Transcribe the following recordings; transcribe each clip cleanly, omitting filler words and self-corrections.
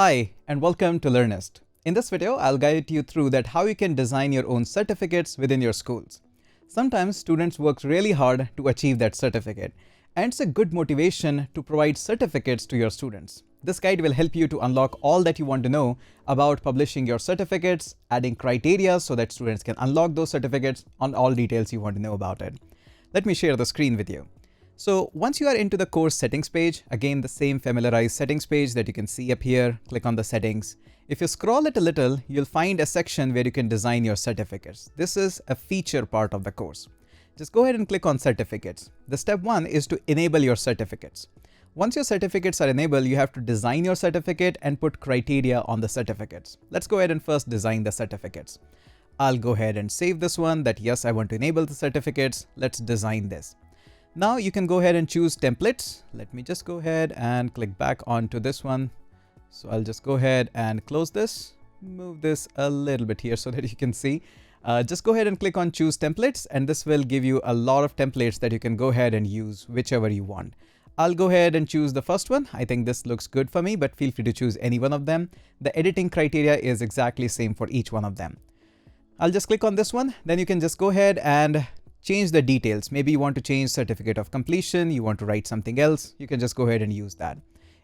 Hi, and welcome to Learnyst. In this video, I'll guide you through that how you can design your own certificates within your schools. Sometimes students work really hard to achieve that certificate, and it's a good motivation to provide certificates to your students. This guide will help you to unlock all that you want to know about publishing your certificates, adding criteria so that students can unlock those certificates, on all details you want to know about it. Let me share the screen with you. So once you are into the course settings page, again the same familiarized settings page that you can see up here, click on the settings. If you scroll it a little, you'll find a section where you can design your certificates. This is a feature part of the course. Just go ahead and click on certificates. The step one is to enable your certificates. Once your certificates are enabled, you have to design your certificate and put criteria on the certificates. Let's go ahead and first design the certificates. I'll go ahead and save this one that yes, I want to enable the certificates. Let's design this. Now you can go ahead and choose templates. Let me just go ahead and click back onto this one. So I'll just go ahead and close this, move this a little bit here so that you can see. Just go ahead and click on choose templates, and this will give you a lot of templates that you can go ahead and use whichever you want. I'll go ahead and choose the first one. I think this looks good for me, but feel free to choose any one of them. The editing criteria is exactly same for each one of them. I'll just click on this one. Then you can just go ahead and change the details. Maybe you want to change certificate of completion, you want to write something else, you can just go ahead and use that.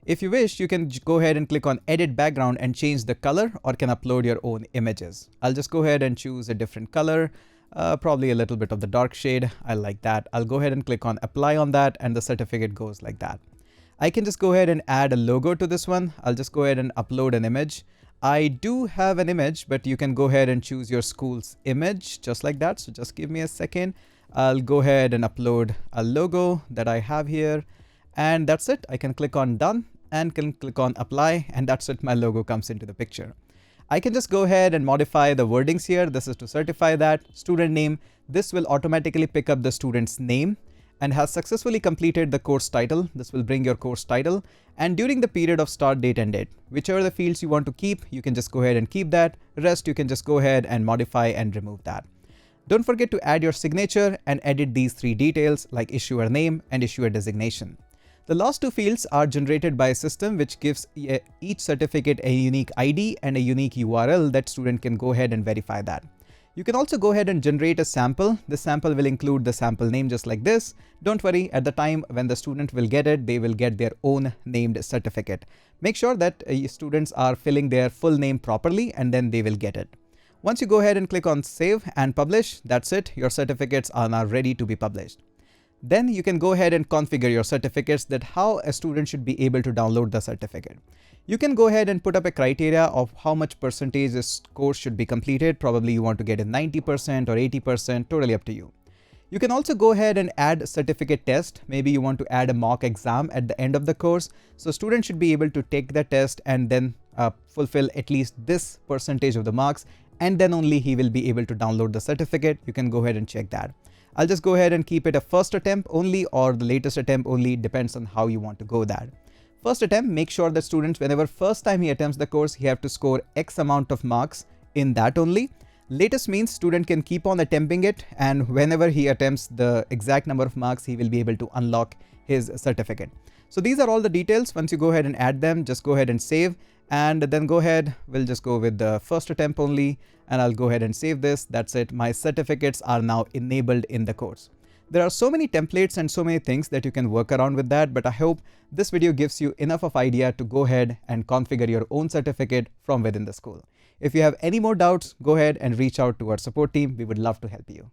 If you wish, you can go ahead and click on edit background and change the color, or can upload your own images. I'll just go ahead and choose a different color, probably a little bit of the dark shade. I like that. I'll go ahead and click on apply on that, and the certificate goes like that. I can just go ahead and add a logo to this one. I'll just go ahead and upload an image. I do have an image, but you can go ahead and choose your school's image just like that. So just give me a second. I'll go ahead and upload a logo that I have here, and that's it. I can click on done and can click on apply, and that's it. My logo comes into the picture. I can just go ahead and modify the wordings here. This is to certify that student name. This will automatically pick up the student's name and has successfully completed the course title. This will bring your course title, and during the period of start date and date, whichever the fields you want to keep, you can just go ahead and keep that. Rest you can just go ahead and modify and remove that. Don't forget to add your signature and edit these three details like issuer name and issuer designation. The last two fields are generated by a system which gives each certificate a unique ID and a unique URL that student can go ahead and verify that. You can also go ahead and generate a sample. The sample will include the sample name just like this. Don't worry, at the time when the student will get it, they will get their own named certificate. Make sure that students are filling their full name properly, and then they will get it. Once you go ahead and click on save and publish, that's it. Your certificates are now ready to be published. Then you can go ahead and configure your certificates, that how a student should be able to download the certificate. You can go ahead and put up a criteria of how much percentage this course should be completed. Probably you want to get a 90% or 80%, totally up to you. You can also go ahead and add certificate test. Maybe you want to add a mock exam at the end of the course. So students should be able to take the test and then fulfill at least this percentage of the marks, and then only he will be able to download the certificate. You can go ahead and check that. I'll just go ahead and keep it a first attempt only, or the latest attempt only, depends on how you want to go that. First attempt, make sure that students, whenever first time he attempts the course, he have to score X amount of marks in that only. Latest means student can keep on attempting it, and whenever he attempts the exact number of marks, he will be able to unlock his certificate. So these are all the details. Once you go ahead and add them, just go ahead and save, and then go ahead. We'll just go with the first attempt only, and I'll go ahead and save this. That's it. My certificates are now enabled in the course. There are so many templates and so many things that you can work around with that, but I hope this video gives you enough of idea to go ahead and configure your own certificate from within the school. If you have any more doubts, go ahead and reach out to our support team. We would love to help you.